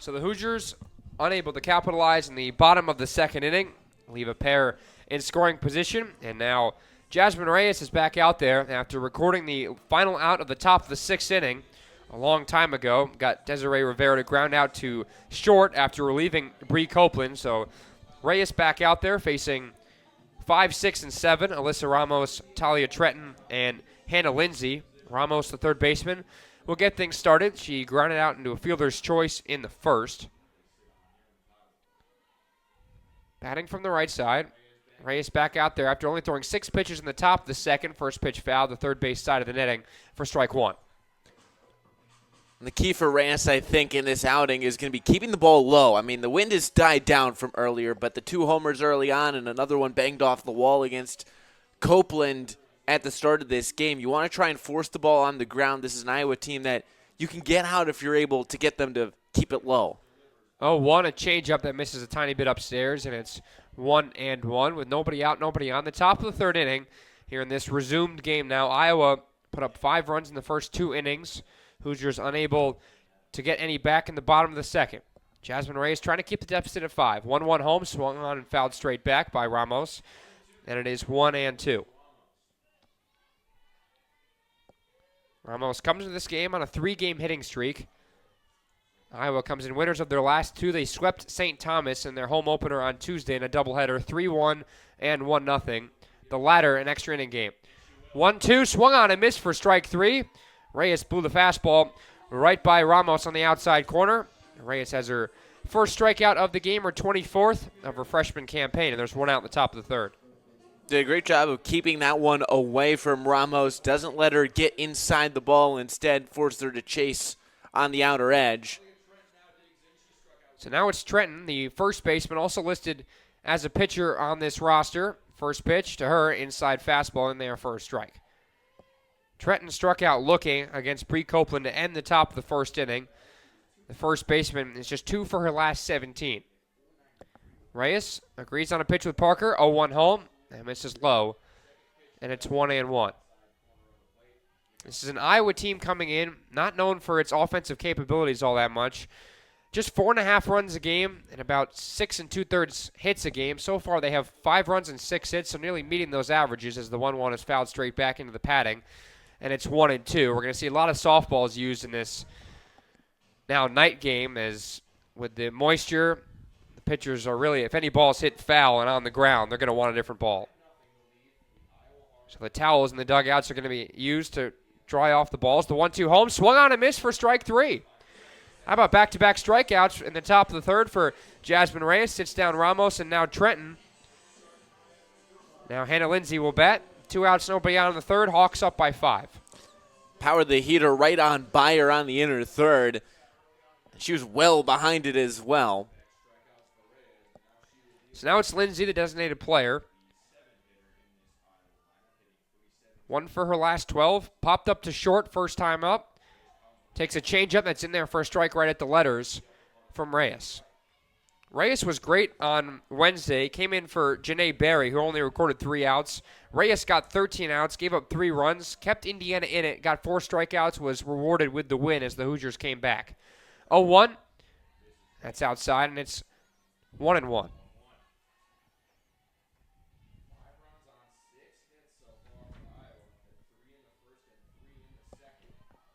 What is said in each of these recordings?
So the Hoosiers unable to capitalize in the bottom of the second inning, leave a pair in scoring position, and now Jasmine Reyes is back out there after recording the final out of the top of the sixth inning a long time ago. Got Desiree Rivera to ground out to short after relieving Bree Copeland. So Reyes back out there facing 5, 6, and 7, Alyssa Ramos, Talia Trenton, and Hannah Lindsay. Ramos, the third baseman, will get things started. She grounded out into a fielder's choice in the first. Batting from the right side. Reyes back out there after only throwing 6 pitches in the top of the second. First pitch foul, the third base side of the netting for strike one. The key for Reyes, I think, in this outing is going to be keeping the ball low. I mean, the wind has died down from earlier, but the 2 homers early on and another one banged off the wall against Copeland at the start of this game. You want to try and force the ball on the ground. This is an Iowa team that you can get out if you're able to get them to keep it low. 0-1, a changeup that misses a tiny bit upstairs, and it's 1-1 with nobody out, nobody on. The top of the third inning here in this resumed game now. Iowa put up 5 runs in the first 2 innings. Hoosiers unable to get any back in the bottom of the second. Jasmine Reyes trying to keep the deficit at 5. 1-1 home, swung on and fouled straight back by Ramos, and it is 1-2. Ramos comes into this game on a 3-game hitting streak. Iowa comes in winners of their last 2. They swept St. Thomas in their home opener on Tuesday in a doubleheader, 3-1 and 1-0. The latter, an extra inning game. 1-2, swung on and missed for strike 3. Reyes blew the fastball right by Ramos on the outside corner. Reyes has her first strikeout of the game, her 24th of her freshman campaign, and there's one out in the top of the third. Did a great job of keeping that one away from Ramos. Doesn't let her get inside the ball. Instead, forced her to chase on the outer edge. So now it's Trenton, the first baseman, also listed as a pitcher on this roster. First pitch to her, inside fastball in there for a strike. Trenton struck out looking against Bree Copeland to end the top of the first inning. The first baseman is just 2 for her last 17. Reyes agrees on a pitch with Parker, 0-1 home, and misses low, and it's 1-1. This is an Iowa team coming in, not known for its offensive capabilities all that much. Just 4.5 runs a game and about 6 2/3 hits a game. So far, they have 5 runs and 6 hits, so nearly meeting those averages as the 1-1 is fouled straight back into the padding. And it's 1-2. We're going to see a lot of softballs used in this now night game, as with the moisture, the pitchers are really, if any balls hit foul and on the ground, they're going to want a different ball. So the towels in the dugouts are going to be used to dry off the balls. The 1-2 home, swung on and missed for strike 3. How about back-to-back strikeouts in the top of the third for Jasmine Reyes? Sits down Ramos and now Trenton. Now Hannah Lindsay will bat. 2 outs, nobody out in the third. Hawks up by 5. Powered the heater right on by her on the inner third. She was well behind it as well. So now it's Lindsay, the designated player. 1 for her last 12. Popped up to short first time up. Takes a changeup that's in there for a strike right at the letters from Reyes. Reyes was great on Wednesday. Came in for Janae Berry, who only recorded 3 outs. Reyes got 13 outs, gave up 3 runs, kept Indiana in it, got 4 strikeouts, was rewarded with the win as the Hoosiers came back. 0-1. That's outside, and it's 1-1.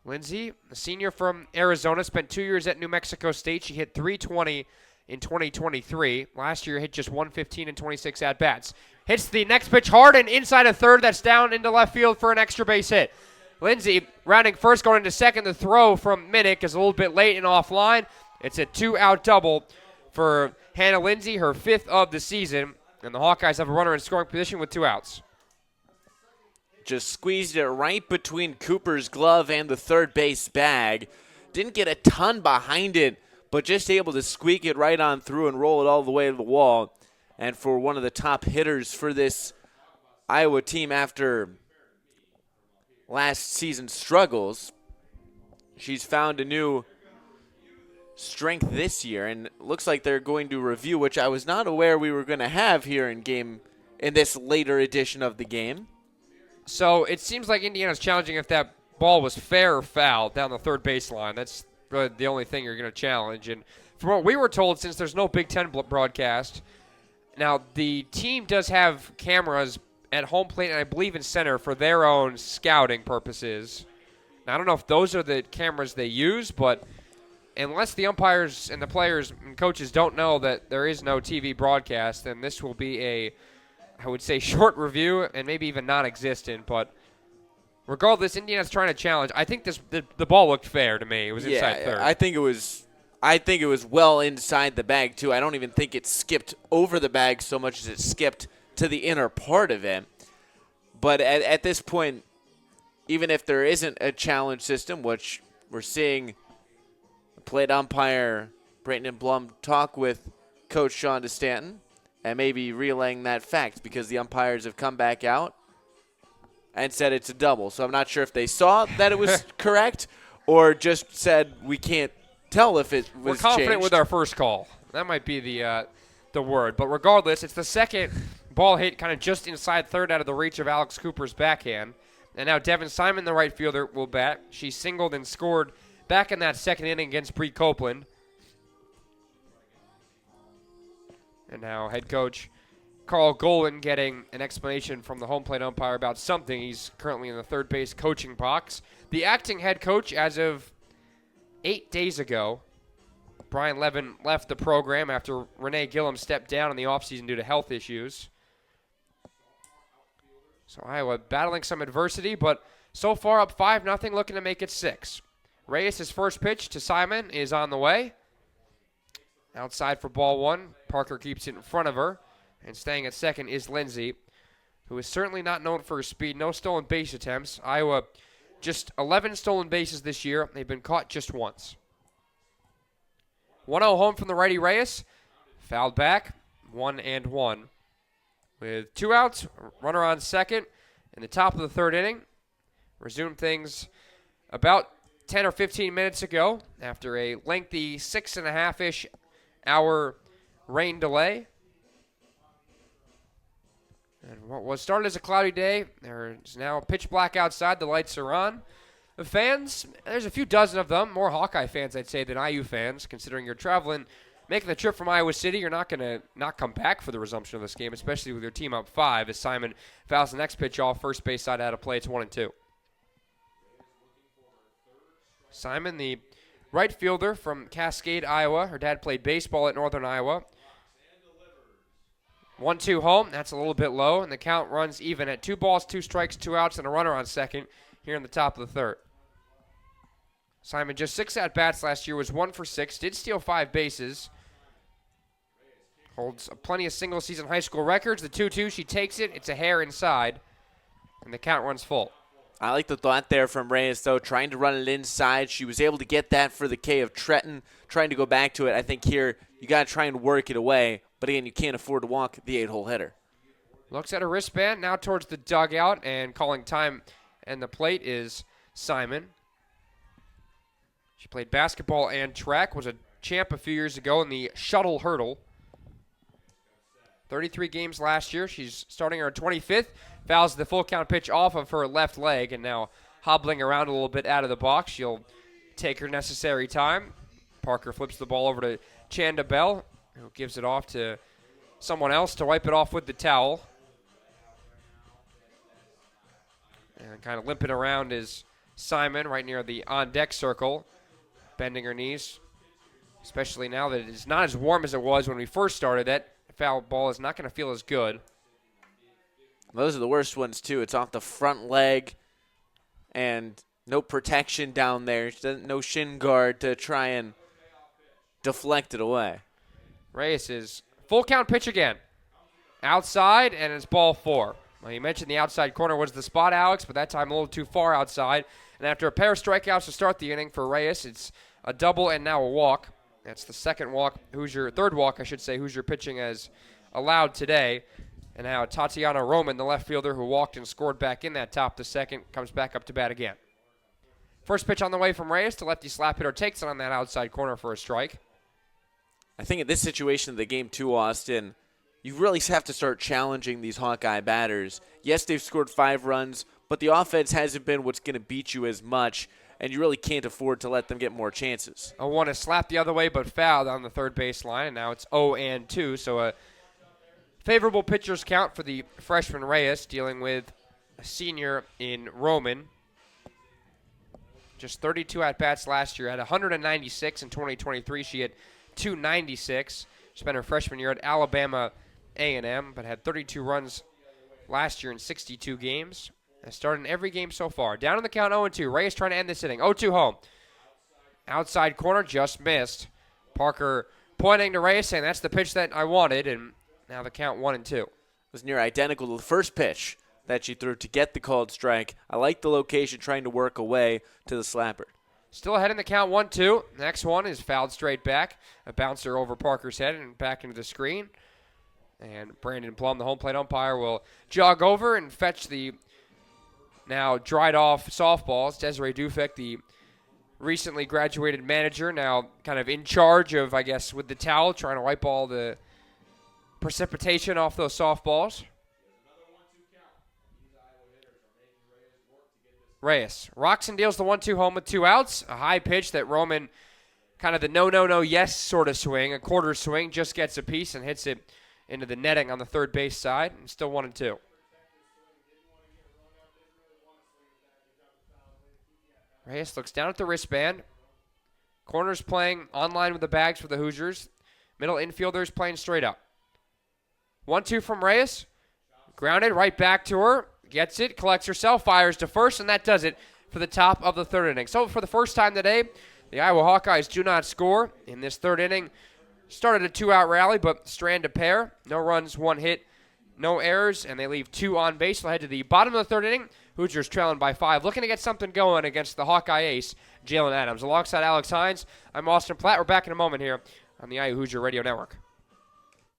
Lindsay, a senior from Arizona, spent 2 years at New Mexico State. She hit .320 in 2023. Last year, hit just .115 in 26 at-bats. Hits the next pitch hard and inside a third. That's down into left field for an extra base hit. Lindsay rounding first, going into second. The throw from Minnick is a little bit late and offline. It's a 2-out double for Hannah Lindsay, her 5th of the season. And the Hawkeyes have a runner in scoring position with 2 outs. Just squeezed it right between Cooper's glove and the third base bag. Didn't get a ton behind it, but just able to squeak it right on through and roll it all the way to the wall. And for one of the top hitters for this Iowa team after last season's struggles, she's found a new strength this year. And looks like they're going to review, which I was not aware we were going to have here in this later edition of the game. So it seems like Indiana's challenging if that ball was fair or foul down the third baseline. That's really the only thing you're going to challenge. And from what we were told, since there's no Big Ten broadcast, now the team does have cameras at home plate and I believe in center for their own scouting purposes. Now, I don't know if those are the cameras they use, but unless the umpires and the players and coaches don't know that there is no TV broadcast, then this will be a, I would say, short review and maybe even non-existent. But regardless, Indiana's trying to challenge. I think the ball looked fair to me. It was inside third. I think it was well inside the bag too. I don't even think it skipped over the bag so much as it skipped to the inner part of it. But at this point, even if there isn't a challenge system, which we're seeing the plate umpire Brayton Blum talk with Coach Sean DeStanton and maybe relaying that fact because the umpires have come back out and said it's a double. So I'm not sure if they saw that it was correct or just said we can't tell if it was We're confident changed. with our first call. That might be the word. But regardless, it's the second ball hit kind of just inside third out of the reach of Alex Cooper's backhand. And now Devin Simon, the right fielder, will bat. She singled and scored back in that second inning against Bree Copeland. And now head coach Carl Golan getting an explanation from the home plate umpire about something. He's currently in the third base coaching box. The acting head coach, as of 8 days ago, Brian Levin left the program after Renee Gillum stepped down in the offseason due to health issues. So Iowa battling some adversity, but so far up 5-0, looking to make it 6. Reyes' first pitch to Simon is on the way. Outside for ball one. Parker keeps it in front of her. And staying at second is Lindsay, who is certainly not known for her speed. No stolen base attempts. Iowa just 11 stolen bases this year. They've been caught just once. 1-0 home from the righty Reyes. Fouled back. 1-1. With 2 outs, runner on second in the top of the third inning. Resumed things about 10 or 15 minutes ago after a lengthy 6.5-ish hour rain delay. And what was started as a cloudy day, there's now pitch black outside. The lights are on. The fans, there's a few dozen of them, more Hawkeye fans, I'd say, than IU fans, considering you're traveling, making the trip from Iowa City. You're not going to not come back for the resumption of this game, especially with your team up 5, as Simon fouls the next pitch off first base side out of play. It's 1-2. Simon, the right fielder from Cascade, Iowa. Her dad played baseball at Northern Iowa. 1-2 home. That's a little bit low, and the count runs even at 2 balls, 2 strikes, 2 outs, and a runner on second here in the top of the third. Simon just 6 at-bats last year, was 1 for 6, did steal 5 bases. Holds plenty of single-season high school records. The 2-2, she takes it. It's a hair inside, and the count runs full. I like the thought there from Reyes, though, trying to run it inside. She was able to get that for the K of Trenton, trying to go back to it. I think here you got to try and work it away. But again, you can't afford to walk the 8-hole hitter. Looks at her wristband, now towards the dugout, and calling time and the plate is Simon. She played basketball and track, was a champ a few years ago in the shuttle hurdle. 33 games last year. She's starting her 25th. Fouls the full count pitch off of her left leg, and now hobbling around a little bit out of the box. She'll take her necessary time. Parker flips the ball over to Chanda Bell, who gives it off to someone else to wipe it off with the towel. And kind of limping around is Simon right near the on-deck circle, bending her knees, especially now that it is not as warm as it was when we first started it. The foul ball is not going to feel as good. Those are the worst ones, too. It's off the front leg and no protection down there. No shin guard to try and deflect it away. Reyes is full count pitch again. Outside, and it's ball 4. Well, you mentioned the outside corner was the spot, Alex, but that time a little too far outside. And after a pair of strikeouts to start the inning for Reyes, it's a double and now a walk. That's the second walk, third walk, I should say, Hoosier pitching as allowed today. And now Tatiana Roman, the left fielder who walked and scored back in that top the second, comes back up to bat again. First pitch on the way from Reyes to lefty slap hitter, takes it on that outside corner for a strike. I think in this situation of the game too, Austin, you really have to start challenging these Hawkeye batters. Yes, they've scored 5 runs, but the offense hasn't been what's going to beat you as much. and you really can't afford to let them get more chances. 0-1 is slapped the other way, but fouled on the third base line, and now it's 0-2. So a favorable pitcher's count for the freshman Reyes, dealing with a senior in Roman. Just 32 at-bats last year. Had 196 in 2023. She had 296. Spent her freshman year at Alabama A&M, but had 32 runs last year in 62 games. Has started in every game so far. Down in the count 0-2. Reyes trying to end this inning. 0-2 home. Outside corner, just missed. Parker pointing to Reyes, saying that's the pitch that I wanted, and now the count 1-2. It was near identical to the first pitch that she threw to get the called strike. I like the location, trying to work away to the slapper. Still ahead in the count 1-2. Next one is fouled straight back. A bouncer over Parker's head and back into the screen. And Brandon Plum, the home plate umpire, will jog over and fetch the now dried off softballs. Desiree Dufek, the recently graduated manager, now kind of in charge of, I guess, with the towel, trying to wipe all the precipitation off those softballs. Reyes rocks and deals the 1-2 home with 2 outs. A high pitch that Roman, kind of the no, yes sort of swing, a quarter swing, just gets a piece and hits it into the netting on the third base side. And still 1-2. Reyes looks down at the wristband. Corners playing online with the bags for the Hoosiers. Middle infielders playing straight up. 1-2 from Reyes. Grounded right back to her. Gets it, collects herself, fires to first, and that does it for the top of the third inning. So for the first time today, the Iowa Hawkeyes do not score in this third inning. Started a 2-out rally, but strand a pair. No runs, 1 hit, no errors, and they leave 2 on base. We'll head to the bottom of the third inning. Hoosiers trailing by 5, looking to get something going against the Hawkeye ace, Jalen Adams. Alongside Alex Hines, I'm Austin Platt. We're back in a moment here on the IU Hoosier Radio Network.